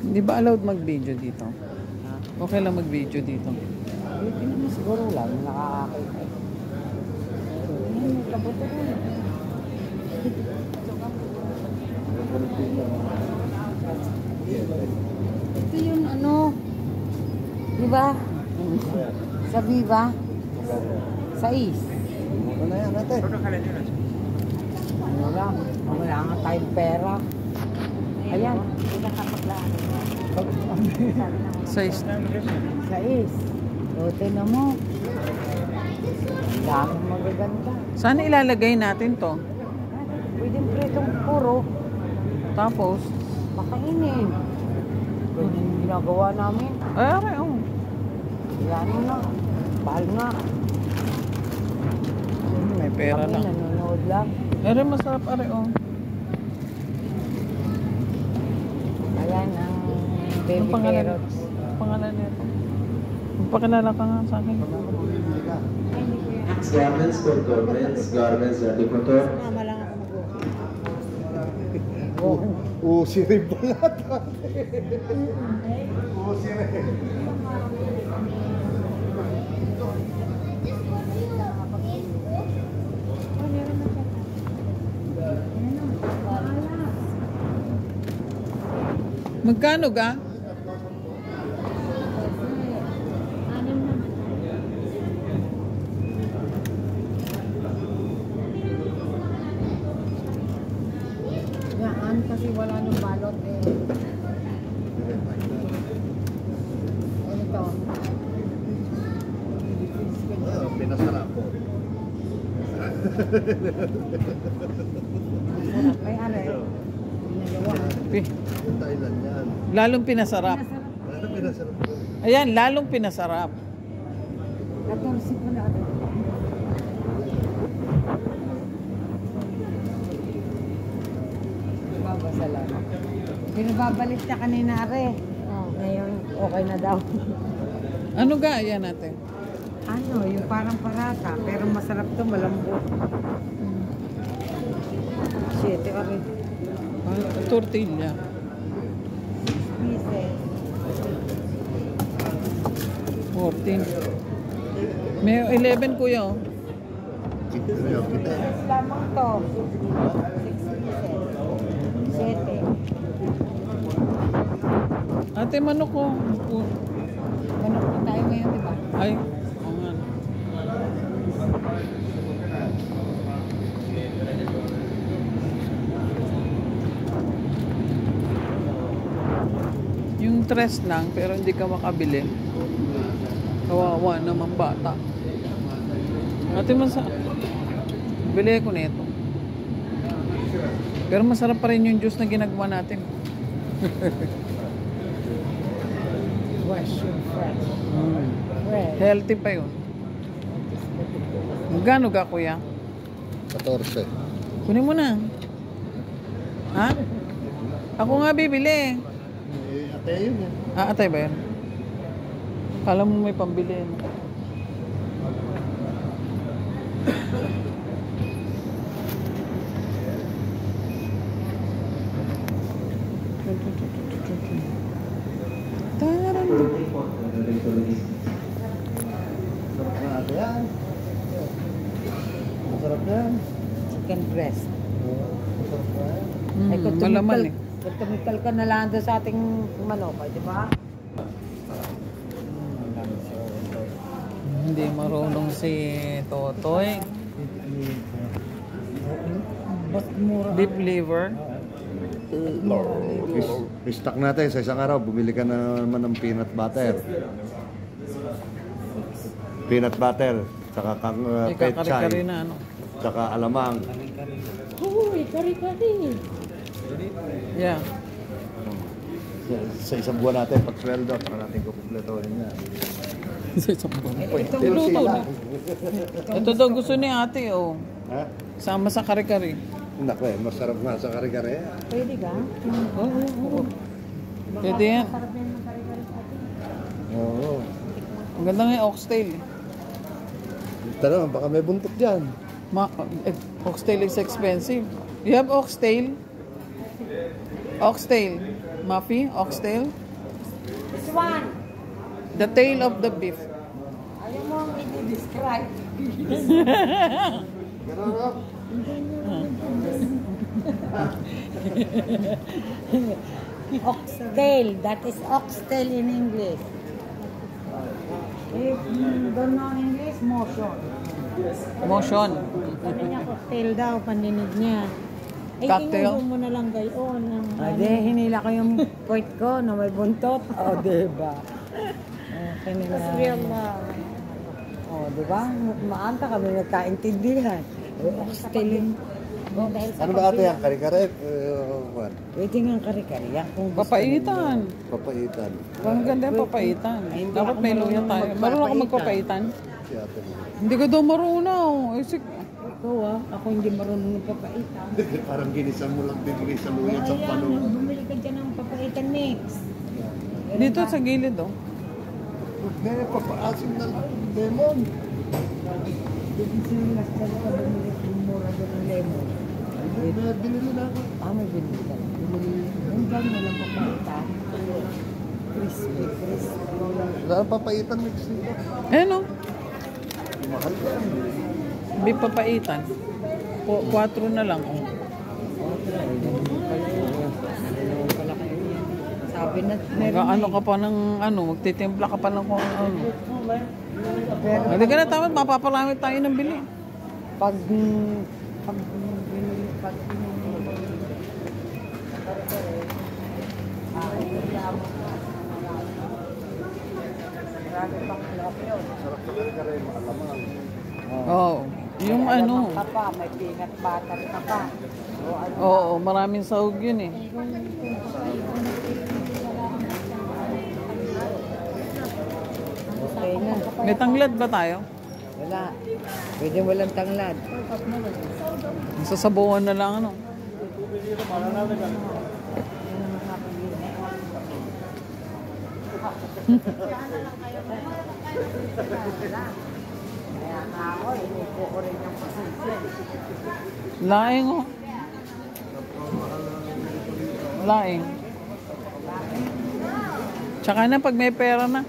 Hindi ba allowed mag-video dito? Okay lang mag-video dito. Hindi naman siguro lang, nakakakita. May kabuto ko. Ito yung ano, di ba? Sa Viva? Sa Is. Ano na yan natin? Wala nga tayong pera. Ayan. Size. Sa Is. O, tinan mo. Daming magaganda. Saan ilalagay natin to? Pwede pretong puro. Tapos? Makainin. Ganyan yung ginagawa namin. Ay, okay, oh. Yan na. Bahal nga. May pera Kami lang. nanonood lang. Pero masarap, are, oh. Ayan ang baby Anong pangalan? carrots. Pangalan nito. Magpakilala ka nga sa akin. Garments for garments ready for tour. Mama lang ako Usi rin pala dati. Usi rin. Magkano ga? Yan kasi wala nang balot eh. Ano to? Pinasarap po. May are. Ginagawa. Thailand yan. Lalong pinasarap. Pinasarap po. Ayan, lalong pinasarap. 14 po na. Babasa lang. Pinababalik niya kanina are. Oh, ngayon okay na daw. Ano ga? Ayan natin. Ano, yung parang parata. Pero masarap to, malambot. 7 are. Tortilla. Pieces. 14. May 11 kuya, oh. Lamang to. 6 pieces. 7. Ate, manok ko. Manok na tayo ngayon, di ba? Ay, oo nga. Yung tres lang, pero hindi ka makabili. Kawawa naman bata. Ate, bili ko nito. Pero masarap pa rin yung juice na ginagawa natin. Fresh yung fresh. Fresh. Healthy pa yun. Magkano ka, kuya? 14. Kunin mo na. Ha? Ako nga bibili. Ate yun eh. Ah, atay ba yun? Kala mo may pambili. Ate yan. Masarap yan. Chicken breast. Masarap yan. Ay, kung Malaman eh. Kung tumikal ka na lang doon sa ating manok, di ba? Hindi marunong si Totoy. Mas mura. Beef liver. I-stock natin sa isang araw. Bumili ka na naman ng peanut butter. Peanut butter. Tsaka May pet kakari-kari chai. na ano. Tsaka alamang. Uy, kari-kari. Yeah. Sa isang buwan natin, pag sweldo, saka natin kukumpletohin na. Sa isang buwan pa. Itong Tiluto na. Ito daw gusto ni ate, oh. Ha? Sama sa kare-kare. Naku eh, masarap nga sa kare-kare. Pwede ka? Oo. Pwede yan. Sarap yan ng kari-kari sa atin. Oo. Ang ganda nga yung oxtail. Tara, baka may buntot dyan. Oxtail is expensive. You have oxtail? Oxtail. Muffy? Oxtail? This one. The tail of the beef. Ayaw mo i-describe. Gano'n na? Oxtail. That is oxtail in English. If you don't know English, motion. Motion. Sabi niya cocktail daw, paninig niya. Ay, Cocktail? tinuro mo na lang gayon. Hinila ko yung point ko na may buntot. O, diba? That's real love. O, diba? Maanta kami nagkaintindihan. Oxtail. Ano ba ate yan? Kare-kare? Juan? Pwede nga kari-kari yan. Kung gusto Papaitan. Papaitan. Ang ganda yung papaitan. Dapat may luya tayo. Marunong ka magpapaitan? Si ate mo. Hindi ka daw marunong. Ikaw ako hindi marunong ng papaitan. Parang ginisan mo lang bibigay sa luyan sa Kaya pano. bumili ka dyan ng papaitan mix. Dito sa gilid, oh. Hindi, papaasim na lang. Lemon. Dito sinilas ka ka bumili ng mura doon ng lemon. Binili na ako. May binili ka. Ang gano'n mo lang papaitan. Crispy. Wala papaitan mix nila. Eh, no? Mahal yan. Beef papaitan. 4 na lang, oh. Sabi na meron Ano ka pa ng magtitimpla ka pa ng kung ano. Hindi ka na tama, mapaparami tayo ng bili. pag Sarap sa kare-kare, maalamang. Oo. Yung ano. ka pa, may peanut butter ka pa. Oo, maraming sahog yun eh. Okay na. May tanglad ba tayo? Wala. Pwede walang tanglad. Sasabuhan na lang ano. Kaya nga ako, inupo ko rin yung pasisyon. Laing oh. Laing. Tsaka na pag may pera na.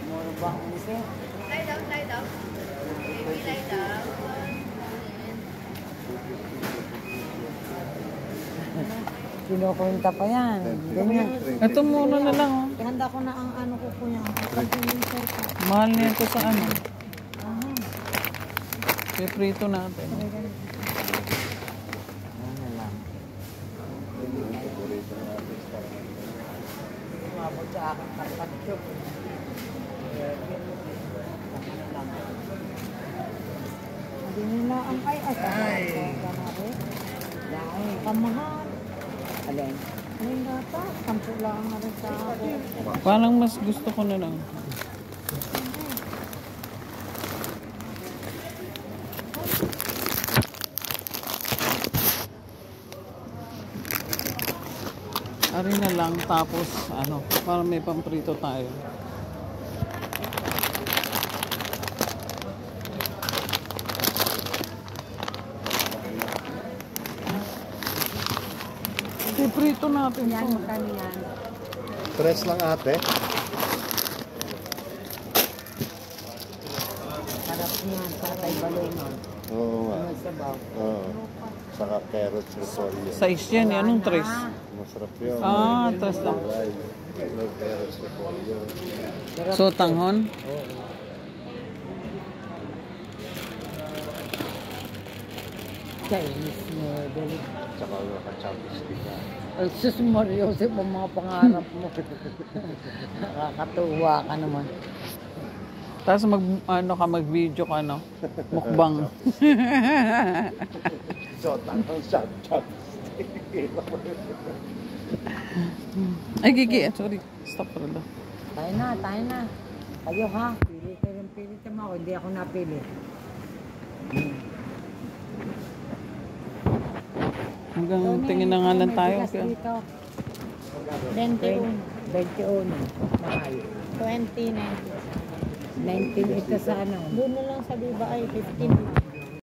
Muro ba ang isa? Kinukunta pa yan. Ganyan. Ito muna na lang oh. Handa ko na ang ano ko po niya. Mahal na ito sa ano. Piprito natin. Ano lang. Umabot sa akin karpatsyok. Hindi nila ang ay asay. Dahil kamahal. Alin? Alin data? Sampu lang na rin sa ako. Parang mas gusto ko na lang. Ari na lang tapos ano, para may pamprito tayo. Piprito natin Yan, to. magkano yan? Tres lang ate. Sarap niyan, sa kay balongan. Oo nga. Ano sa baw? Oo. Saka carrots repolyo. Size yan, anong tres? Masarap yun. Ah, tres lang. No carrots repolyo. So, tanghon? Chinese noodle. Saka naka-chopstick ka. Ay, sus Mario, sa mga pangarap mo. Nakakatuwa ka naman. Tapos mag-video ka, no? Mukbang. So, tanong chopstick. Ay, Gigi. Sorry. Stop pa rin. Tayo na. Kayo ha, pili kayo ng pili sa mga. Hindi ako napili. Hanggang tingin na nga lang tayo. May bigas dito. 21. 21. Mahal. 20, 19. 19 ito sa ano. Doon na lang sa Viva ay 15.